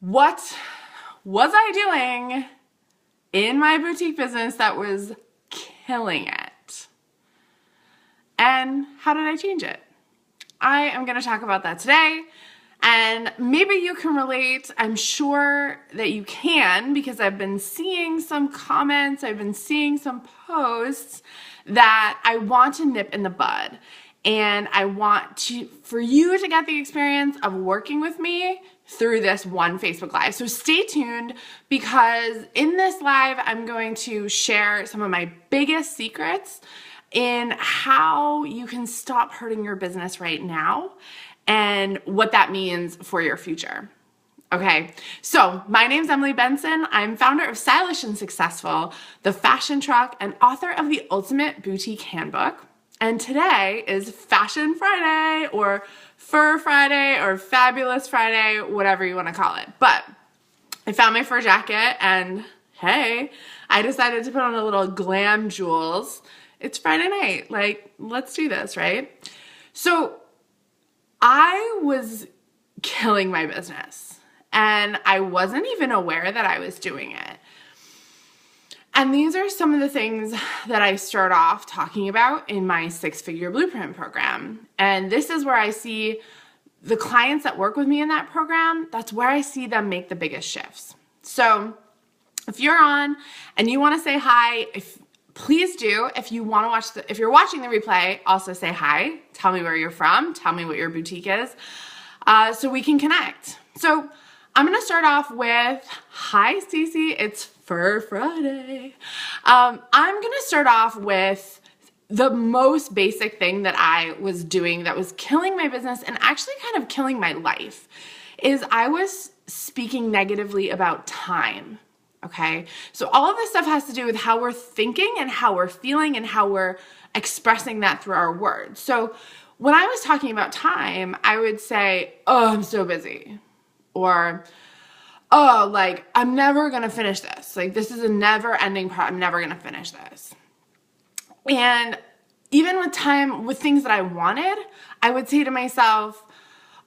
what was I doing in my boutique business that was killing it? And how did I change it? I am going to talk about that today. And maybe you can relate. I'm sure that you can, because I've been seeing some comments, I've been seeing some posts that I want to nip in the bud. And I want for you to get the experience of working with me through this one Facebook Live. So stay tuned, because in this live, I'm going to share some of my biggest secrets in how you can stop hurting your business right now and what that means for your future. Okay, so my name's Emily Benson. I'm founder of Stylish and Successful, the fashion truck, and author of the Ultimate Boutique Handbook. And today is Fashion Friday, or Fur Friday, or Fabulous Friday, whatever you want to call it. But I found my fur jacket, and hey, I decided to put on a little glam jewels. It's Friday night, like, let's do this, right? So I was killing my business, and I wasn't even aware that I was doing it. And these are some of the things that I start off talking about in my 6-figure blueprint program. And this is where I see the clients that work with me in that program, that's where I see them make the biggest shifts. So if you're on and you want to say hi, please do. If you want to if you're watching the replay, also say hi. Tell me where you're from. Tell me what your boutique is, so we can connect. So I'm going to start off with, hi, Cece, it's Fur Friday. I'm going to start off with the most basic thing that I was doing that was killing my business and actually kind of killing my life, is I was speaking negatively about time. Okay, so all of this stuff has to do with how we're thinking and how we're feeling and how we're expressing that through our words. So when I was talking about time, I would say, oh, I'm so busy. Or, oh, like, I'm never going to finish this. Like, this is a never-ending part. I'm never going to finish this. And even with time, with things that I wanted, I would say to myself,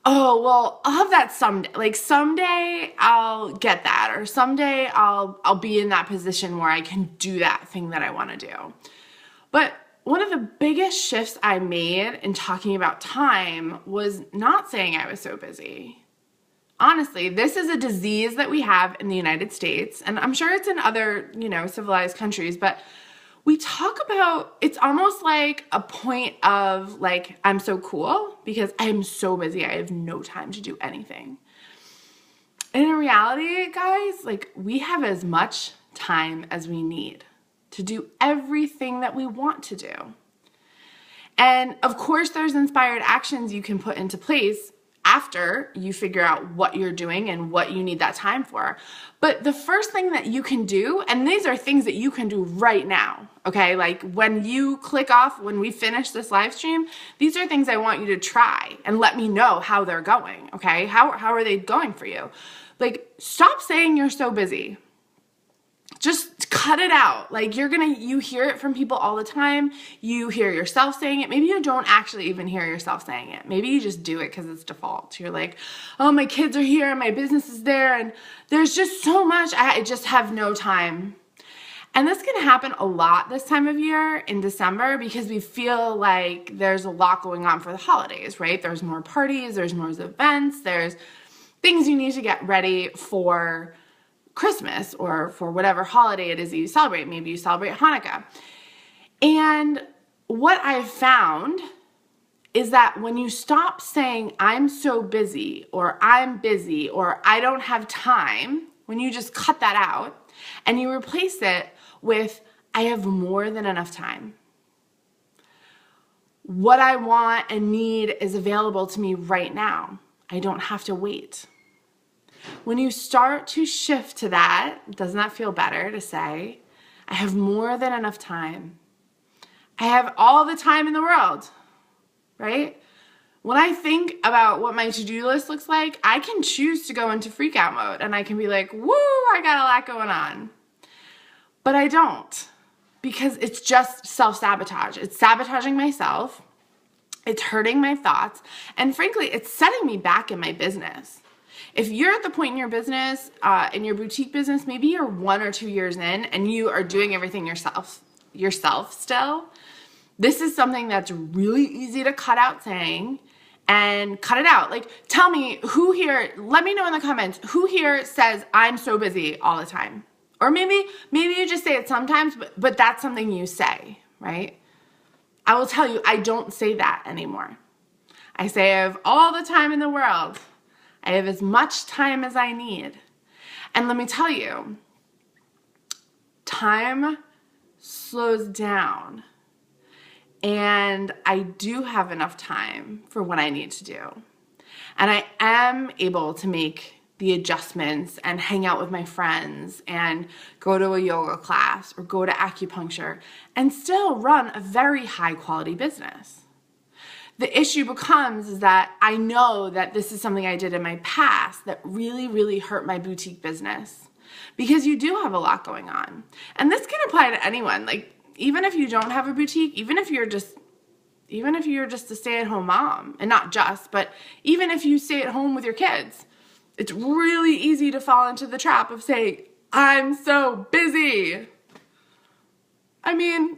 oh, well, I'll have that someday. Like, someday I'll get that, or someday I'll be in that position where I can do that thing that I want to do. But one of the biggest shifts I made in talking about time was not saying I was so busy. Honestly, this is a disease that we have in the United States, and I'm sure it's in other, civilized countries, but we talk about, it's almost like a point of like, I'm so cool because I'm so busy. I have no time to do anything. And in reality, guys, like, we have as much time as we need to do everything that we want to do. And of course, there's inspired actions you can put into place after you figure out what you're doing and what you need that time for. But the first thing that you can do, and these are things that you can do right now, okay? Like, when you click off, when we finish this live stream, these are things I want you to try and let me know how they're going, okay? How are they going for you? Like, stop saying you're so busy. Just cut it out. Like, you hear it from people all the time. You hear yourself saying it. Maybe you don't actually even hear yourself saying it. Maybe you just do it because it's default. You're like, oh, my kids are here and my business is there and there's just so much. I just have no time. And this can happen a lot this time of year in December, because we feel like there's a lot going on for the holidays, right? There's more parties, there's more events, there's things you need to get ready for Christmas or for whatever holiday it is that you celebrate. Maybe you celebrate Hanukkah. And what I've found is that when you stop saying, I'm so busy, or I'm busy, or I don't have time, when you just cut that out and you replace it with, I have more than enough time. What I want and need is available to me right now. I don't have to wait. When you start to shift to that, doesn't that feel better to say, I have more than enough time? I have all the time in the world, right? When I think about what my to-do list looks like, I can choose to go into freak out mode and I can be like, woo, I got a lot going on. But I don't, because it's just self-sabotage. It's sabotaging myself. It's hurting my thoughts. And frankly, it's setting me back in my business. If you're at the point in your business, in your boutique business, maybe you're 1 or 2 years in and you are doing everything yourself still, this is something that's really easy to cut out saying and cut it out. Like, tell me who here, let me know in the comments, who here says I'm so busy all the time? Or maybe you just say it sometimes, but that's something you say, right? I will tell you, I don't say that anymore. I say I have all the time in the world. I have as much time as I need. And let me tell you, time slows down. And I do have enough time for what I need to do. And I am able to make the adjustments and hang out with my friends and go to a yoga class or go to acupuncture and still run a very high quality business. The issue becomes is that I know that this is something I did in my past that really, really hurt my boutique business, because you do have a lot going on. And this can apply to anyone. Like, even if you don't have a boutique, even if you're just a stay-at-home mom, and not just, but even if you stay at home with your kids, it's really easy to fall into the trap of saying, I'm so busy. I mean,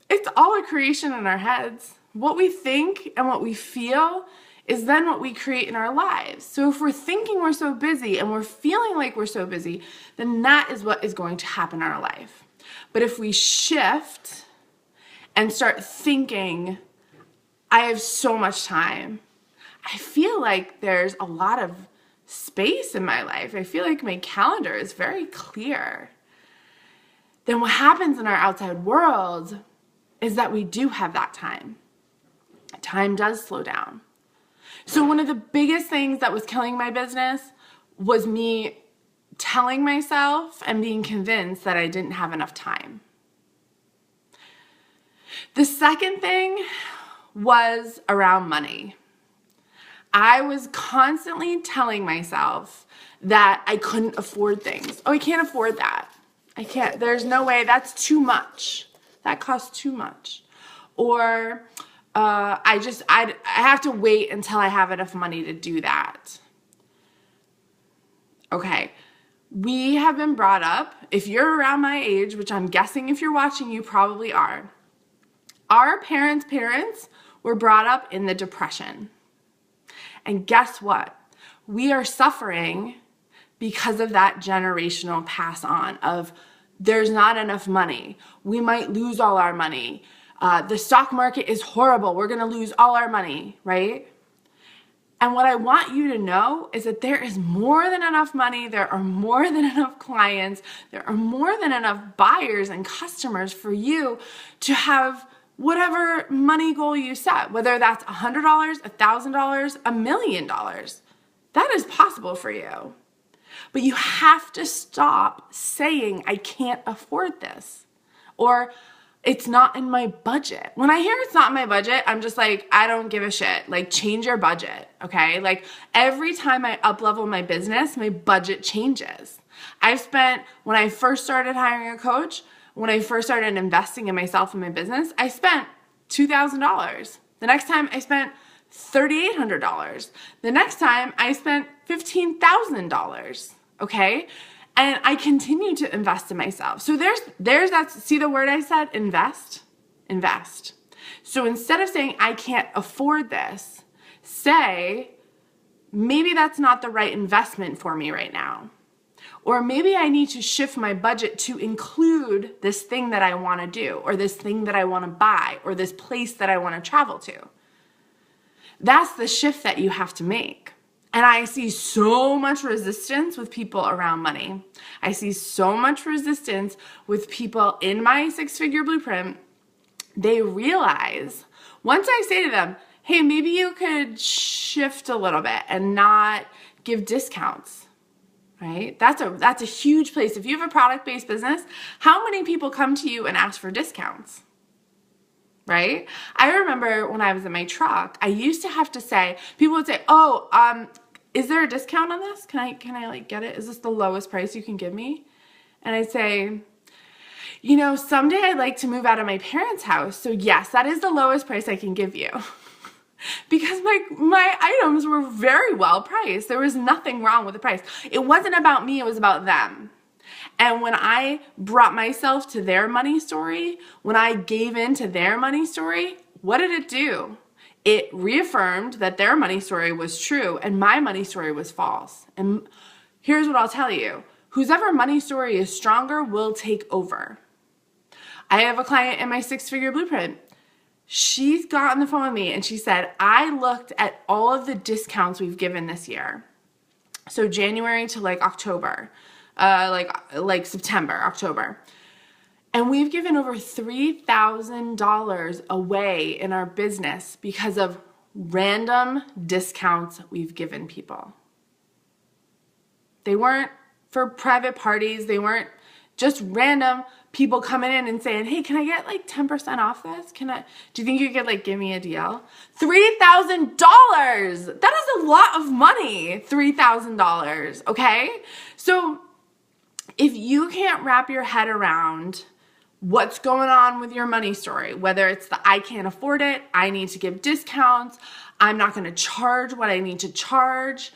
it's all a creation in our heads. What we think and what we feel is then what we create in our lives. So if we're thinking we're so busy and we're feeling like we're so busy, then that is what is going to happen in our life. But if we shift and start thinking, I have so much time, I feel like there's a lot of space in my life, I feel like my calendar is very clear, then what happens in our outside world is that we do have that time. Time does slow down. So one of the biggest things that was killing my business was me telling myself and being convinced that I didn't have enough time. The second thing was around money. I was constantly telling myself that I couldn't afford things. Oh, I can't afford that. I can't, there's no way, that's too much. That costs too much. Or I have to wait until I have enough money to do that. Okay, we have been brought up, if you're around my age, which I'm guessing if you're watching, you probably are, our parents were brought up in the Depression. And guess what? We are suffering because of that generational pass on of there's not enough money. We might lose all our money. The stock market is horrible. We're going to lose all our money, right? And what I want you to know is that there is more than enough money. There are more than enough clients. There are more than enough buyers and customers for you to have whatever money goal you set, whether that's $100, $1,000, $1 million. That is possible for you. But you have to stop saying, I can't afford this, or it's not in my budget. When I hear it's not in my budget, I'm just like, I don't give a shit. Like, change your budget, okay? Like, every time I up-level my business, my budget changes. I've spent, when I first started hiring a coach, when I first started investing in myself and my business, I spent $2,000. The next time I spent $3,800. The next time I spent $15,000, okay? And I continue to invest in myself. So there's that, see the word I said, invest? Invest. So instead of saying, I can't afford this, say, maybe that's not the right investment for me right now. Or maybe I need to shift my budget to include this thing that I want to do, or this thing that I want to buy, or this place that I want to travel to. That's the shift that you have to make. And I see so much resistance with people around money. I see so much resistance with people in my 6-figure blueprint. They realize, once I say to them, hey, maybe you could shift a little bit and not give discounts. Right? That's a huge place. If you have a product-based business, how many people come to you and ask for discounts? Right? I remember when I was in my truck, I used to have to say, people would say, oh, is there a discount on this? Can I like get it? Is this the lowest price you can give me? And I'd say, you know, someday I'd like to move out of my parents' house. So yes, that is the lowest price I can give you. because my items were very well priced. There was nothing wrong with the price. It wasn't about me, it was about them. And when I brought myself to their money story, when I gave in to their money story, what did it do? It reaffirmed that their money story was true and my money story was false. And here's what I'll tell you. Whoever money story is stronger will take over. I have a client in my 6-figure blueprint. She's got on the phone with me and she said, I looked at all of the discounts we've given this year. So January to like October, like September, October. And we've given over $3,000 away in our business because of random discounts we've given people. They weren't for private parties. They weren't just random people coming in and saying, hey, can I get like 10% off this? Do you think you could like give me a deal? $3,000. That is a lot of money, $3,000, okay? So if you can't wrap your head around what's going on with your money story, whether it's the I can't afford it, I need to give discounts, I'm not going to charge what I need to charge.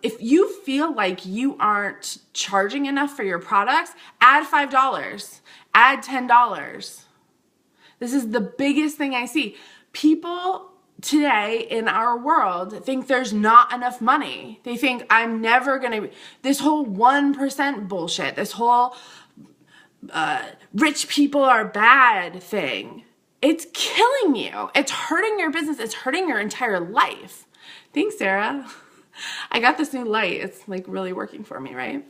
If you feel like you aren't charging enough for your products, add $5, add $10. This is the biggest thing I see. People today in our world think there's not enough money. They think I'm never going to, this whole 1% bullshit, this whole rich people are bad thing. It's killing you. It's hurting your business. It's hurting your entire life. Thanks, Sarah. I got this new light. It's like really working for me, right?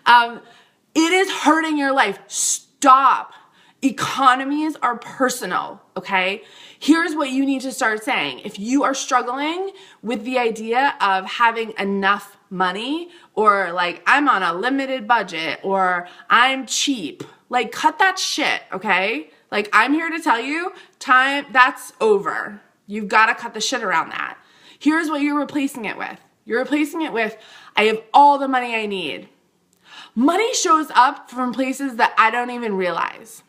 It is hurting your life. Stop. Economies are personal, okay? Here's what you need to start saying. If you are struggling with the idea of having enough money, or like I'm on a limited budget, or I'm cheap, like cut that shit, okay? Like I'm here to tell you, that's over. You've got to cut the shit around that. Here's what you're replacing it with. You're replacing it with, I have all the money I need. Money shows up from places that I don't even realize.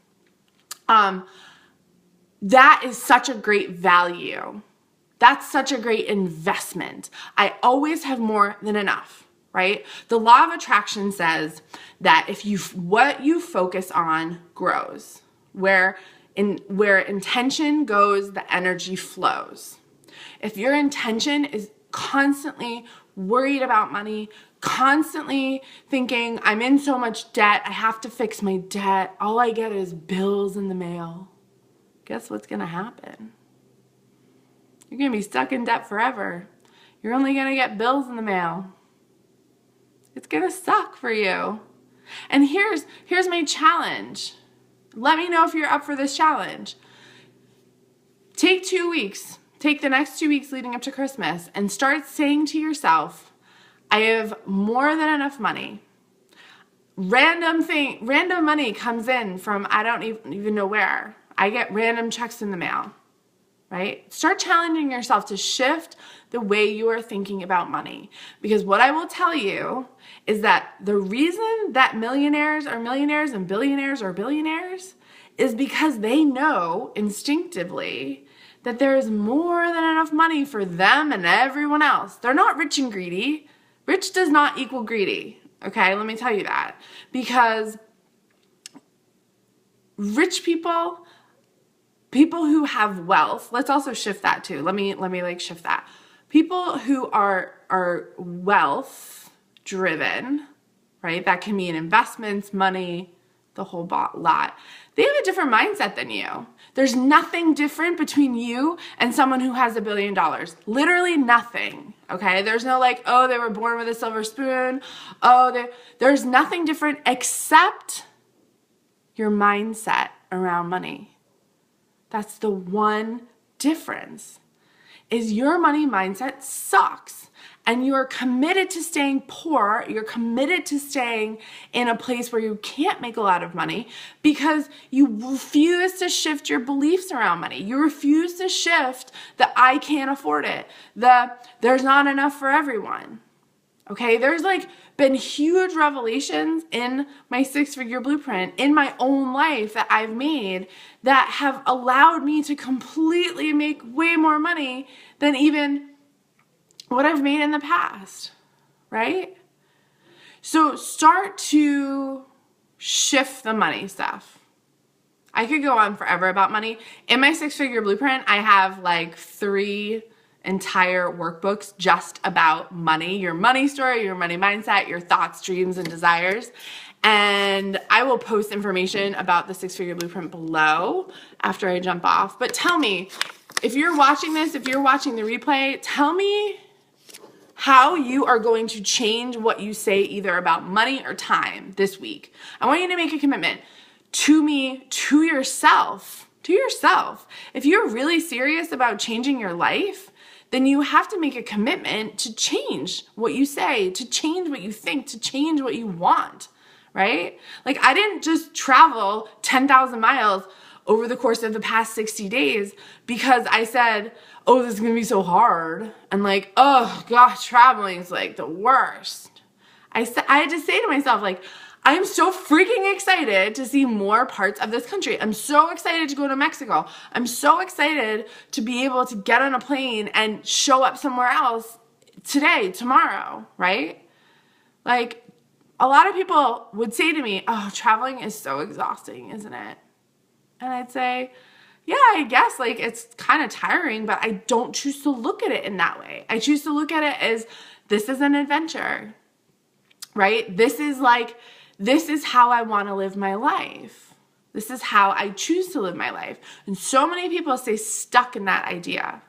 That is such a great value. That's such a great investment. I always have more than enough, right? The law of attraction says that what you focus on grows. Where intention goes, the energy flows. If your intention is constantly worried about money, constantly thinking, I'm in so much debt, I have to fix my debt, all I get is bills in the mail, guess what's going to happen? You're going to be stuck in debt forever. You're only going to get bills in the mail. It's going to suck for you. And here's my challenge. Let me know if you're up for this challenge. Take 2 weeks. Take the next 2 weeks leading up to Christmas and start saying to yourself, I have more than enough money. Random money comes in from I don't even know where. I get random checks in the mail, right? Start challenging yourself to shift the way you are thinking about money. Because what I will tell you is that the reason that millionaires are millionaires and billionaires are billionaires is because they know instinctively that there is more than enough money for them and everyone else. They're not rich and greedy. Rich does not equal greedy. Okay, let me tell you that. Because rich people who have wealth, let's also shift that too. Let me like shift that. People who are wealth driven, right? That can mean investments, money, the whole lot. They have a different mindset than you. There's nothing different between you and someone who has $1 billion. Literally nothing, okay? There's no like, oh, they were born with a silver spoon. Oh, there's nothing different except your mindset around money. That's the one difference, is your money mindset sucks. And you're committed to staying poor, you're committed to staying in a place where you can't make a lot of money because you refuse to shift your beliefs around money. You refuse to shift the I can't afford it, the there's not enough for everyone. Okay, there's like been huge revelations in my 6-figure blueprint in my own life that I've made that have allowed me to completely make way more money than even what I've made in the past, right? So start to shift the money stuff. I could go on forever about money. In my 6-figure blueprint, I have like 3 entire workbooks just about money, your money story, your money mindset, your thoughts, dreams, and desires. And I will post information about the 6-figure blueprint below after I jump off. But tell me, if you're watching this, if you're watching the replay, tell me how you are going to change what you say either about money or time this week. I want you to make a commitment to me, to yourself, If you're really serious about changing your life, then you have to make a commitment to change what you say, to change what you think, to change what you want, right? Like I didn't just travel 10,000 miles over the course of the past 60 days because I said, oh, this is gonna be so hard. And like, oh gosh, traveling is like the worst. I had to say to myself, like, I'm so freaking excited to see more parts of this country. I'm so excited to go to Mexico. I'm so excited to be able to get on a plane and show up somewhere else today, tomorrow, right? Like, a lot of people would say to me, oh, traveling is so exhausting, isn't it? And I'd say, yeah, I guess like it's kind of tiring, but I don't choose to look at it in that way. I choose to look at it as this is an adventure, right? This is how I want to live my life. This is how I choose to live my life. And so many people stay stuck in that idea.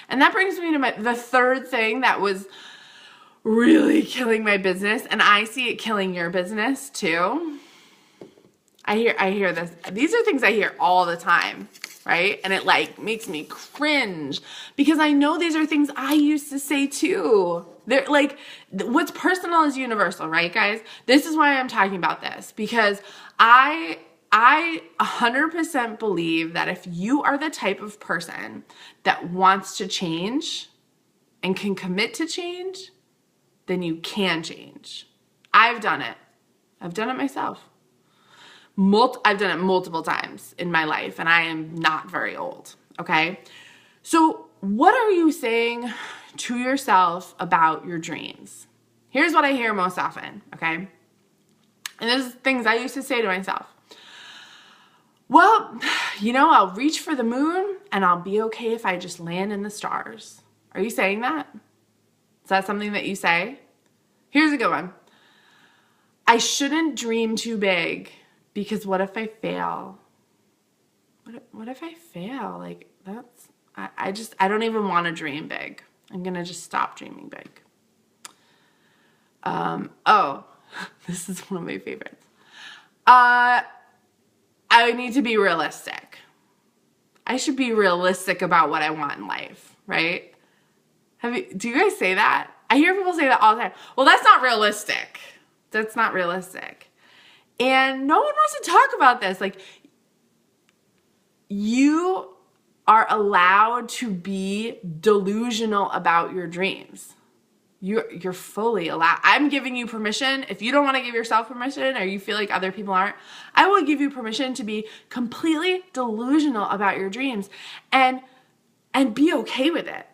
And that brings me to the third thing that was really killing my business, and I see it killing your business too. I hear this. These are things I hear all the time, right? And it like makes me cringe because I know these are things I used to say too. They're like, what's personal is universal, right, guys? This is why I'm talking about this, because I 100% believe that if you are the type of person that wants to change and can commit to change, then you can change. I've done it. I've done it myself. I've done it multiple times in my life, and I am not very old, okay? So what are you saying to yourself about your dreams? Here's what I hear most often, okay? And this is things I used to say to myself. Well, you know, I'll reach for the moon, and I'll be okay if I just land in the stars. Are you saying that? Is that something that you say? Here's a good one. I shouldn't dream too big. Because what if I fail? What if I fail? Like I don't even want to dream big. I'm going to just stop dreaming big. Oh, this is one of my favorites. I need to be realistic. I should be realistic about what I want in life, right? Do you guys say that? I hear people say that all the time. Well, that's not realistic. That's not realistic. And no one wants to talk about this. Like, you are allowed to be delusional about your dreams. You're fully allowed. I'm giving you permission. If you don't want to give yourself permission or you feel like other people aren't, I will give you permission to be completely delusional about your dreams and be okay with it.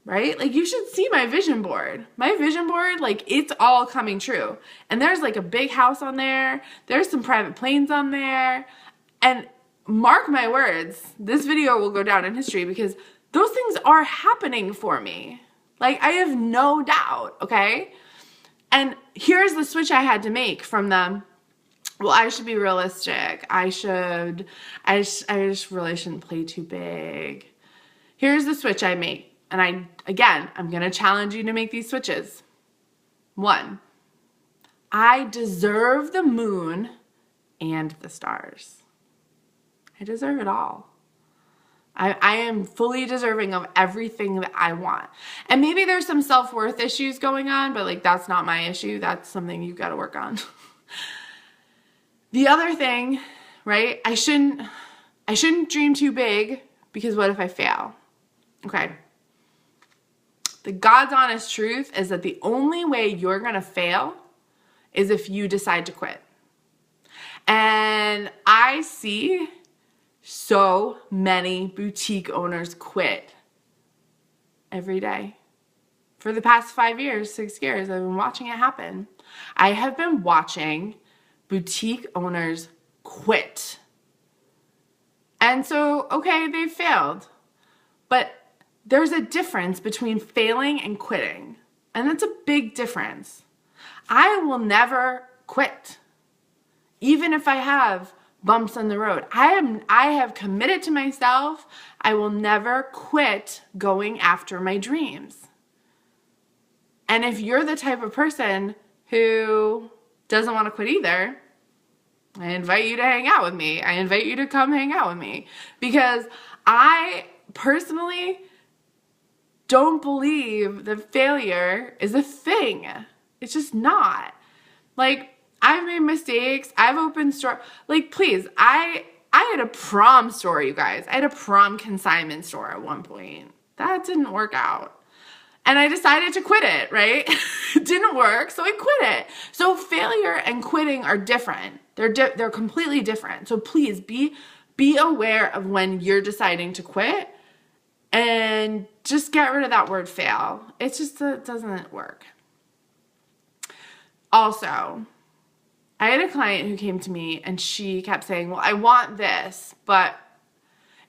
Right? Like you should see my vision board. My vision board, like it's all coming true. And there's like a big house on there. There's some private planes on there. And mark my words, this video will go down in history because those things are happening for me. Like I have no doubt, okay? And here's the switch I had to make from them. Well, I should be realistic. I just really shouldn't play too big. Here's the switch I make. And I'm going to challenge you to make these switches. 1, I deserve the moon and the stars. I deserve it all. I am fully deserving of everything that I want. And maybe there's some self-worth issues going on, but like that's not my issue. That's something you've got to work on. The other thing, right? I shouldn't dream too big because what if I fail? Okay. The God's honest truth is that the only way you're going to fail is if you decide to quit. And I see so many boutique owners quit every day. For the past 5 years, 6 years, I've been watching it happen. I have been watching boutique owners quit. And so, okay, they failed. But there's a difference between failing and quitting. And that's a big difference. I will never quit, even if I have bumps on the road. I have committed to myself, I will never quit going after my dreams. And if you're the type of person who doesn't want to quit either, I invite you to hang out with me. I invite you to come hang out with me, because I personally don't believe that failure is a thing. It's just not. Like, I've made mistakes. I've opened store. Like, please, I had a prom store, you guys. I had a prom consignment store at one point. That didn't work out. And I decided to quit it, right? It didn't work, so I quit it. So failure and quitting are different. They're completely different. So please be aware of when you're deciding to quit, and just get rid of that word fail. It just doesn't work. Also, I had a client who came to me and she kept saying, well, I want this, but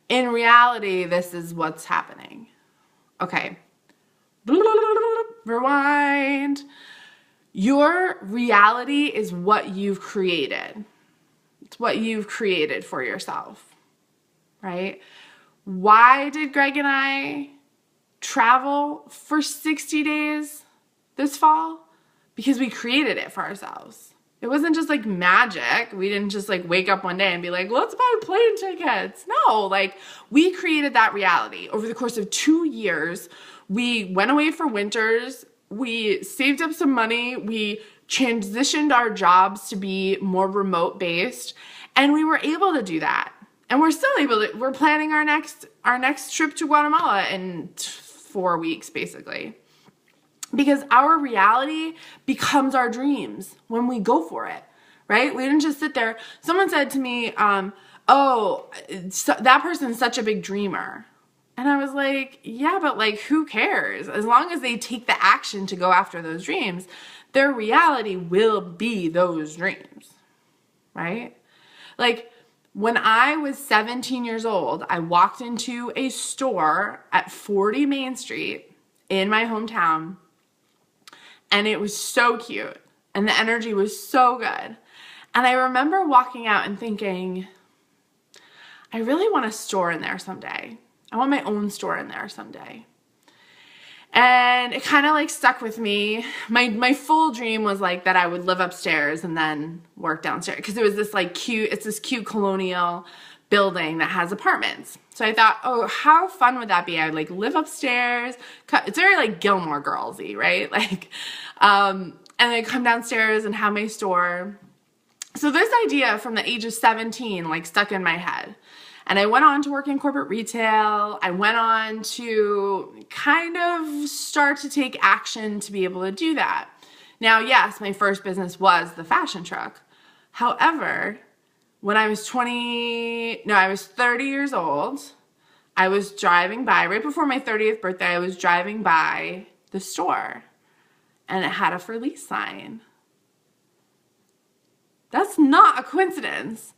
in reality, this is what's happening. Okay. Rewind. Your reality is what you've created. It's what you've created for yourself, right? Why did Greg and I travel for 60 days this fall? Because we created it for ourselves. It wasn't just like magic. We didn't just like wake up one day and be like, let's buy plane tickets. No, like we created that reality. Over the course of 2 years, we went away for winters. We saved up some money. We transitioned our jobs to be more remote based. And we were able to do that. And we're still able to, we're planning our next trip to Guatemala in 4 weeks, basically. Because our reality becomes our dreams when we go for it, right? We didn't just sit there. Someone said to me, that person's such a big dreamer. And I was like, yeah, but like, who cares? As long as they take the action to go after those dreams, their reality will be those dreams, right? Like, when I was 17 years old, I walked into a store at 40 Main Street in my hometown, and it was so cute, and the energy was so good. And I remember walking out and thinking, I really want a store in there someday. I want my own store in there someday. And it kind of like stuck with me. My full dream was like that I would live upstairs and then work downstairs, because it was this like it's this cute colonial building that has apartments. So I thought, oh, how fun would that be? I would like live upstairs. It's very like Gilmore Girls-y, right? Like, and then come downstairs and have my store. So this idea from the age of 17 like stuck in my head. And I went on to work in corporate retail. I went on to kind of start to take action to be able to do that. Now, yes, my first business was the fashion truck. However, when I was 30 years old, I was driving by, right before my 30th birthday, I was driving by the store and it had a for lease sign. That's not a coincidence.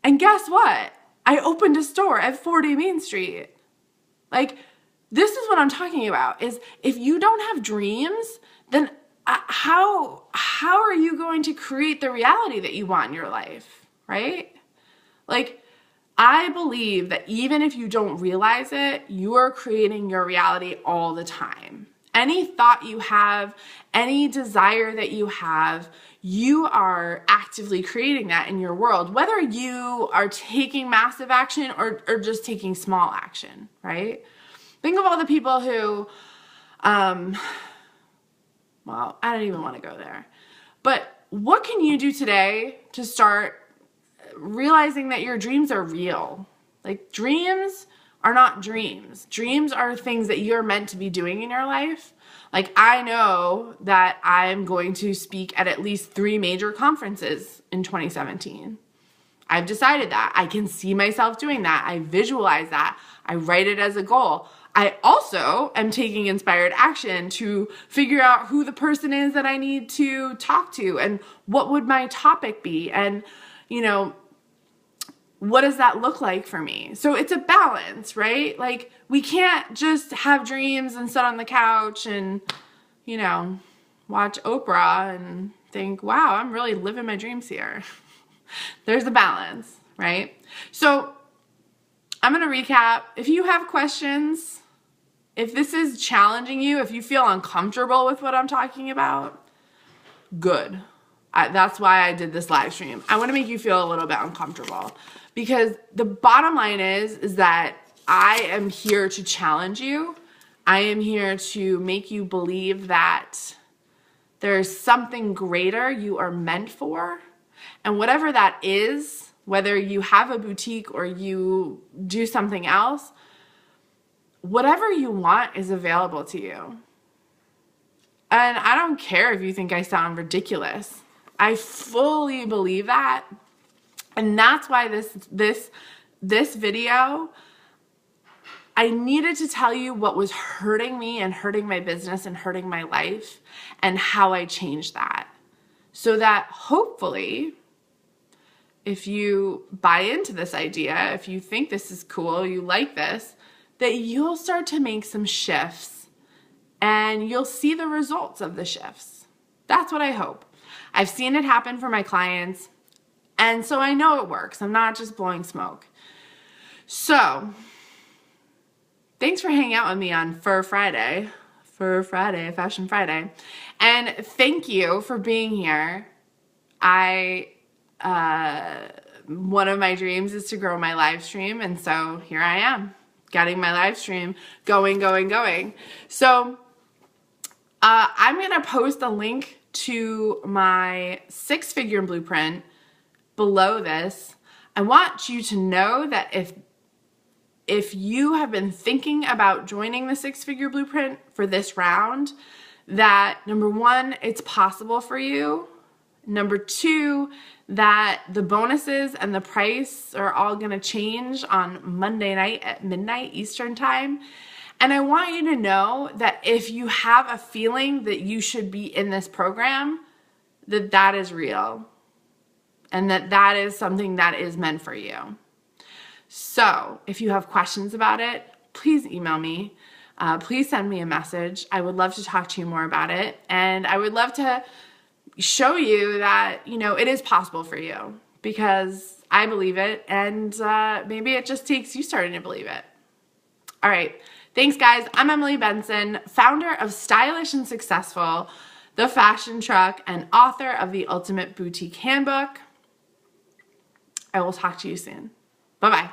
And guess what? I opened a store at 40 Main Street. Like, this is what I'm talking about, is if you don't have dreams, then how are you going to create the reality that you want in your life, right? Like, I believe that even if you don't realize it, you are creating your reality all the time. Any thought you have, any desire that you have, you are actively creating that in your world, whether you are taking massive action or just taking small action, right? Think of all the people who, well, I don't even want to go there. But what can you do today to start realizing that your dreams are real? Like, dreams are not dreams. Dreams are things that you're meant to be doing in your life. Like, I know that I'm going to speak at least 3 major conferences in 2017. I've decided that. I can see myself doing that. I visualize that. I write it as a goal. I also am taking inspired action to figure out who the person is that I need to talk to and what would my topic be, and, you know, what does that look like for me? So it's a balance, right? Like, we can't just have dreams and sit on the couch and, you know, watch Oprah and think, wow, I'm really living my dreams here. There's a balance, right? So I'm going to recap. If you have questions, if this is challenging you, if you feel uncomfortable with what I'm talking about, good. That's why I did this live stream. I want to make you feel a little bit uncomfortable, because the bottom line is that I am here to challenge you. I am here to make you believe that there's something greater you are meant for. And whatever that is, whether you have a boutique or you do something else, whatever you want is available to you. And I don't care if you think I sound ridiculous. I fully believe that. And that's why this video, I needed to tell you what was hurting me and hurting my business and hurting my life, and how I changed that. So that hopefully, if you buy into this idea, if you think this is cool, you like this, that you'll start to make some shifts and you'll see the results of the shifts. That's what I hope. I've seen it happen for my clients, and so I know it works. I'm not just blowing smoke. So, thanks for hanging out with me on Fashion Friday. And thank you for being here. One of my dreams is to grow my live stream, and so here I am, getting my live stream going. So I'm going to post a link to my 6-figure blueprint below this. I want you to know that if you have been thinking about joining the 6-figure blueprint for this round, that number 1, it's possible for you. Number 2, that the bonuses and the price are all going to change on Monday night at midnight Eastern time. And I want you to know that if you have a feeling that you should be in this program, that is real, and that is something that is meant for you. So if you have questions about it, please email me. Please send me a message. I would love to talk to you more about it. And I would love to show you that, you know, it is possible for you, because I believe it, and maybe it just takes you starting to believe it. All right. Thanks, guys. I'm Emily Benson, founder of Stylish and Successful, The Fashion Truck, and author of The Ultimate Boutique Handbook. I will talk to you soon. Bye-bye.